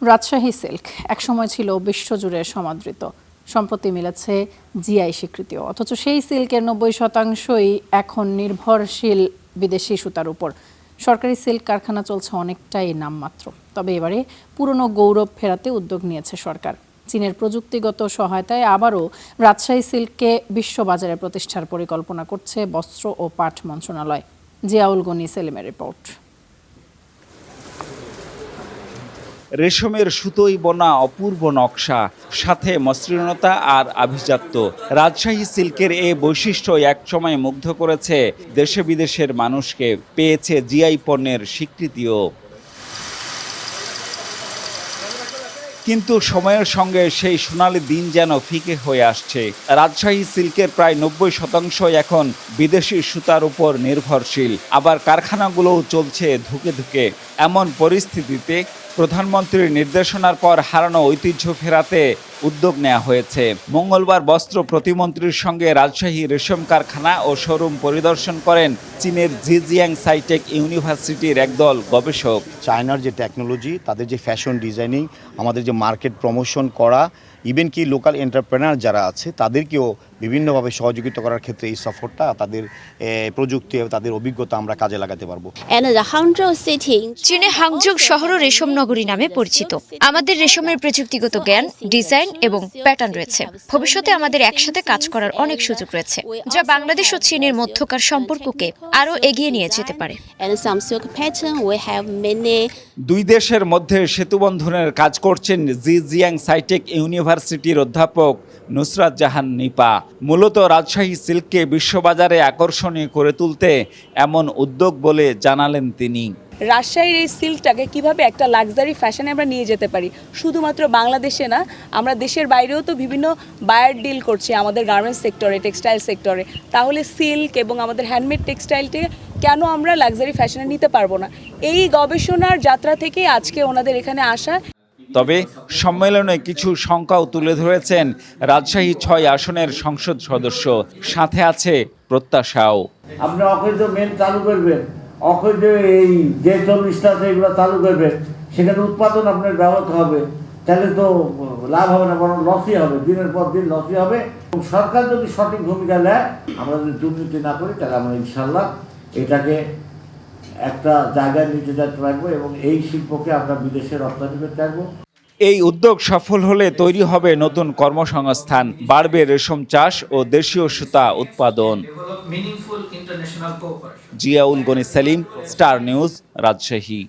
Rajshahi silk একসময় ছিল বিশ্বজুড়ে সমাদৃত, সম্প্রতি মিলেছে জিআই স্বীকৃতিও। অথচ সেই সিল্কের ৯০%ই এখন নির্ভরশীল বিদেশি সুতার উপর। সরকারি সিল্ক কারখানা চলছে অনেকটাই নামমাত্র। তবে এবারে পুরনো গৌরব ফেরাতে উদ্যোগ নিয়েছে সরকার। চীনের প্রযুক্তিগত সহায়তায় আবারও রাজশাহী সিল্ককে বিশ্ববাজারে প্রতিষ্ঠার পরিকল্পনা করছে বস্ত্র ও পাট মন্ত্রণালয়। জিয়াউল গনি সেলিমের রিপোর্ট। রেশমের সুতোই বোনা অপূর্ব নকশা, সাথে মসৃণতা আর আভিজাত্য। রাজশাহী সিল্কের এই বৈশিষ্ট্য একসময় মুগ্ধ করেছে দেশে বিদেশের মানুষকে, পেয়েছে জিআই পণ্যের স্বীকৃতিও। কিন্তু সময়ের সঙ্গে সেই সোনালী দিন যেন ফিকে হয়ে আসছে। রাজশাহী সিল্কের প্রায় ৯০% এখন বিদেশি সুতার উপর নির্ভরশীল, আবার কারখানাগুলোও চলছে ধুকে ধুকে। এমন পরিস্থিতিতে প্রধানমন্ত্রীর নির্দেশনার পর হারানো ঐতিহ্য ফেরাতে উদ্যোগ নেওয়া হয়েছে। মঙ্গলবার বস্ত্র প্রতিমন্ত্রীর সঙ্গে রাজশাহী রেশম কারখানা ও শোরুম পরিদর্শন করেন চীনের জিজিয়াং সাইটেক ইউনিভার্সিটির একদল গবেষক। চায়নার যে টেকনোলজি, তাদের যে ফ্যাশন ডিজাইনিং, আমাদের যে মার্কেট প্রমোশন করা, ইভেন কি লোকাল এন্টারপ্রেনার যারা আছে তাদেরকেও বিভিন্নভাবে সহযোগিতা করার ক্ষেত্রে এই সফরটা তাদের প্রযুক্তি, তাদের অভিজ্ঞতা আমরা কাজে লাগাতে পারবো। চীনে হাংজৌ শহর রেশম নগরী নামে পরিচিত। আমাদের রেশমের প্রযুক্তিগত জ্ঞান, ডিজাইন এবং প্যাটার্ন রয়েছে। ভবিষ্যতে আমাদের একসাথে কাজ করার অনেক সুযোগ রয়েছে, যা বাংলাদেশ ও চীনের মধ্যকার সম্পর্ককে আরও এগিয়ে নিয়ে যেতে পারে। দুই দেশের মধ্যে সেতুবন্ধনের কাজ করছেন জিজিয়াং সাইটেক ইউনিভার্সিটির অধ্যাপক নুসরাত জাহান নিপা। মূলত রাজশাহী সিল্ককে বিশ্ববাজারে আকর্ষণীয় করে তুলতে এমন উদ্যোগ বলে জানালেন তিনি। রাজশাহীর এই সিল্কটাকে কিভাবে একটা লাক্সারি ফ্যাশনে আমরা নিয়ে যেতে পারি, শুধুমাত্র বাংলাদেশে না, আমরা দেশের বাইরেও তো বিভিন্ন বায়ার ডিল করছি আমাদের গার্মেন্টস সেক্টরে, টেক্সটাইল সেক্টরে। তাহলে সিল্ক এবং আমাদের হ্যান্ডমেড টেক্সটাইলটিকে কেন আমরা লাক্সারি ফ্যাশনে নিতে পারবো না? এই গবেষণার যাত্রা থেকে আজকে ওনাদের এখানে আসা। তবে সম্মেলনে কিছু শঙ্কাও তুলে ধরেছেন রাজশাহী ৬ আসনের সংসদ সদস্য, সাথে আছে প্রত্যাশাও। আপনি অকৈধ মেন চালু করবেন, অকৈধ এই যে 40টা আছে এগুলো চালু করবেন, সেখানে উৎপাদন আপনার ব্যাহত হবে, তাহলে তো লাভ হবে না, বরং লসই হবে, দিনের পর দিন লসই হবে। সরকার যদি সঠিক ভূমিকা নেয়, আমরা যদি দুর্নীতি না করি, তাহলে আমরা ইনশাল্লাহ এটাকে একটা জায়গায় নিতে যেতে পারবো এবং এই শিল্পকে আমরা বিদেশে রপ্তানি করতে পারবো। এই উদ্যোগ সফল হলে তৈরি হবে নতুন কর্মসংস্থান, বাড়বে রেশম চাষ ও দেশীয় সুতা উৎপাদন। Ziaul Gani Selim, star news, Rajshahi.